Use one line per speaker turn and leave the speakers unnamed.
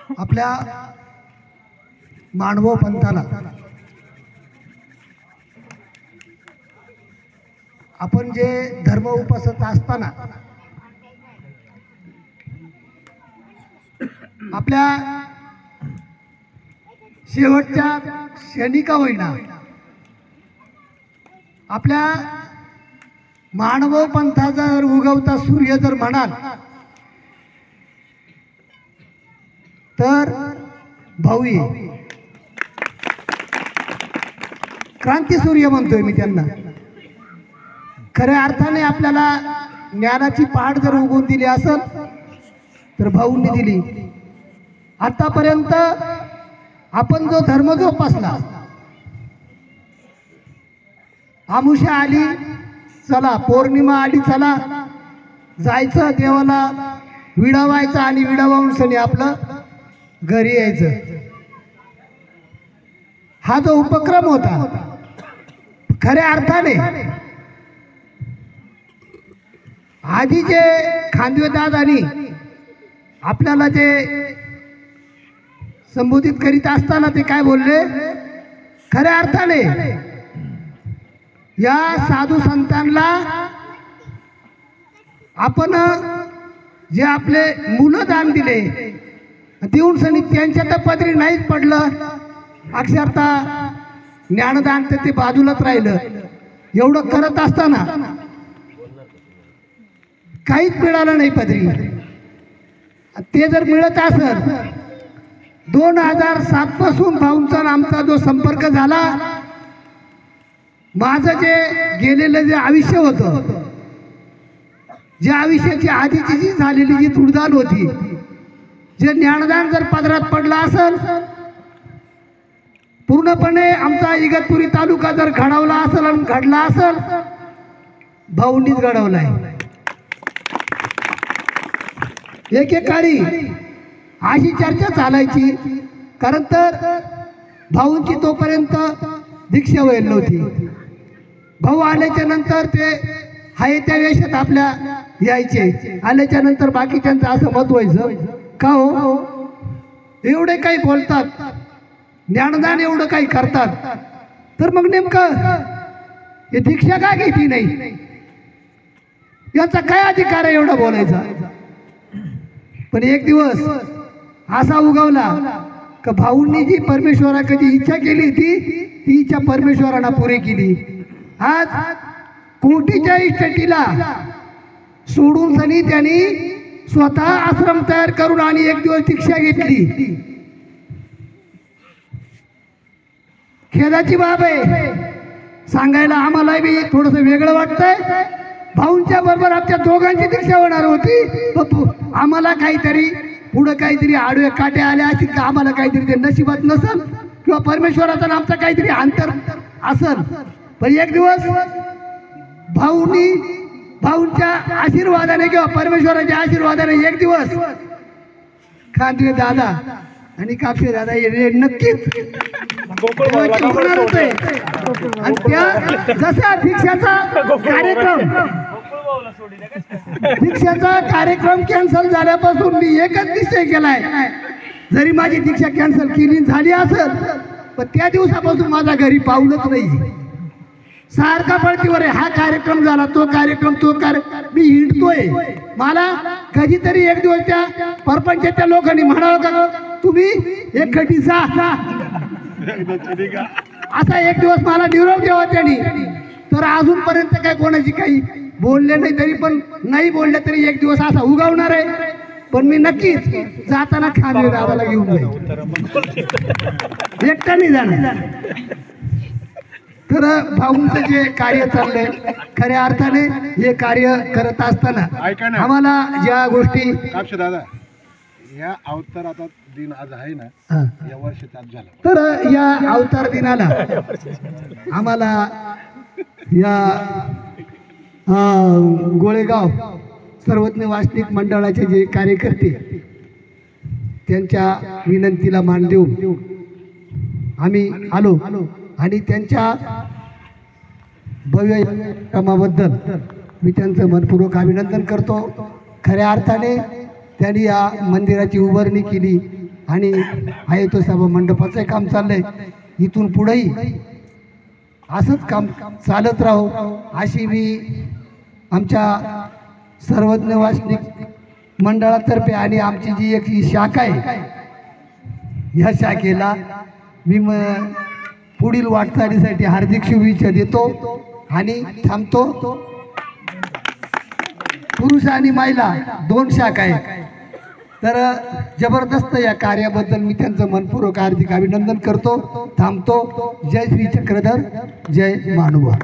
आपल्या मानव पंथाला आपण जे धर्म उपासत असताना आपल्या शेवटच्या क्षणी का होईना आपल्या मानव पंथाचा जर उगवता सूर्य जर म्हणाल तर भाऊ क्रांती सूर्य म्हणतोय मी त्यांना. खऱ्या अर्थाने आपल्याला ज्ञानाची पहाड जर उगवून दिली असेल तर भाऊंनी दिली. आतापर्यंत आपण जो धर्म जोपासला, आमुषा आली चला, पौर्णिमा आली चला, जायचं देवाला विडा व्हायचा आणि विडा वाहून सणी आपलं घरी यायचं, हा जो उपक्रम होता खऱ्या अर्थाने आधी जे खांदवेदादांनी आपल्याला जे संबोधित करीत असताना ते काय बोलले, खऱ्या अर्थाने या साधू संतांना आपण जे आपले मुलं दान दिले देऊन सनी त्यांच्या तर पदरी नाहीच पडलं, अक्षरशः ज्ञानदान तर ते बाजूलाच राहिलं. एवढं करत असताना काहीच मिळालं नाही पदरी. ते जर मिळत असेल 2007 पासून भाऊंचा आमचा जो संपर्क झाला, माझं जे गेलेलं जे आयुष्य होतं, ज्या आयुष्याची आधीची जी झालेली जी तुडदान होती, जे ज्ञानदान जर पदरात पडलं असेल, पूर्णपणे आमचा इगतपुरी तालुका जर घडवला असेल आणि घडला असेल, भाऊंनीच घडवलाय. एकेकाळी अशी चर्चा चालायची, कारण तर भाऊंची तोपर्यंत दीक्षा व्हायला नव्हती. भाऊ आल्याच्या नंतर ते हाय त्या वेशात आपल्या यायचे, आल्याच्या नंतर बाकीच्यांचं असं मत व्हायचं का हो एवढे काही बोलतात, ज्ञानदान एवढं काही करतात, तर मग नेमकं हे दीक्षा का घेतली नाही, यांचा काय अधिकार आहे एवढं बोलायचा. पण एक दिवस असा उगवला का भाऊंनी जी परमेश्वराकडे इच्छा केली ती इच्छा परमेश्वरानं पुरी केली. आज कोटीच्या इष्टटीला सोडून सनी त्यांनी स्वतः आश्रम तयार करून आणि एक दिवस दीक्षा घेतली. खेदाची बाब आहे सांगायला, आम्हाला बी थोडंसं वेगळं वाटतंय. भाऊंच्या बरोबर आमच्या दोघांची दीक्षा होणार होती, आम्हाला काहीतरी पुढं काहीतरी आडवे काटे आले असतील का, आम्हाला काहीतरी ते नशिबात नसल किंवा परमेश्वराचा आमचा काहीतरी अंतर असल. पण एक दिवस भाऊंच्या आशीर्वादाने किंवा परमेश्वराच्या आशीर्वादाने एक दिवस खांदवे दादा आणि कापसे दादा हे नक्कीच होणार होते. आणि त्या जसा दीक्षाचा कार्यक्रम कॅन्सल झाल्यापासून मी एकच निश्चय केलाय, जरी माझी दीक्षा कॅन्सल केली झाली असेल पण त्या दिवसापासून माझ्या घरी पाऊलच नाही. सारखा पळतीवर आहे, हा कार्यक्रम झाला तो कार्यक्रम मी हिंडतोय. मला कधीतरी एक दिवस त्या परपंचाच्या लोकांनी म्हणावं का तुम्ही एक खटी जा, असा एक दिवस मला निरोप द्यावा त्यांनी. तर अजूनपर्यंत काय कोणाची काही बोलले नाही, तरी पण नाही बोलले तरी एक दिवस असा उगवणार आहे. पण मी नक्कीच जाताना खांदवे दादाला घेऊन जाईल, एकटा नाही जाणार. तर भाऊंचं जे कार्य चाललंय खऱ्या अर्थाने हे कार्य करत असताना आम्हाला ज्या गोष्टी
दादा या अवताराचा दिन आज आहे ना, या वर्षी झाला,
तर या अवतार दिनाला आम्हाला या गोळेगाव सर्वज्ञ वाचनिक मंडळाचे जे कार्यकर्ते त्यांच्या विनंतीला मान देऊन आम्ही आलो आणि त्यांच्या भव्य कामाबद्दल मी त्यांचं मनपूर्वक अभिनंदन करतो. खऱ्या अर्थाने त्यांनी या मंदिराची उभारणी केली, आणि आहे तो सभा मंडपाचंही काम चाललंय. इथून पुढेही असंच काम चालत राहो अशी मी आमच्या सर्वज्ञ वासनिक मंडळातर्फे आणि आमची जी एक शाखा आहे या शाखेला मी पुढील वाटचालीसाठी हार्दिक शुभेच्छा देतो आणि थांबतो. पुरुष आणि महिला 2 शाखा आहेत. तर जबरदस्त या कार्याबद्दल मी त्यांचं मनपूर्वक हार्दिक अभिनंदन करतो. थांबतो. जय श्री चक्रधर, जय महानुभाव.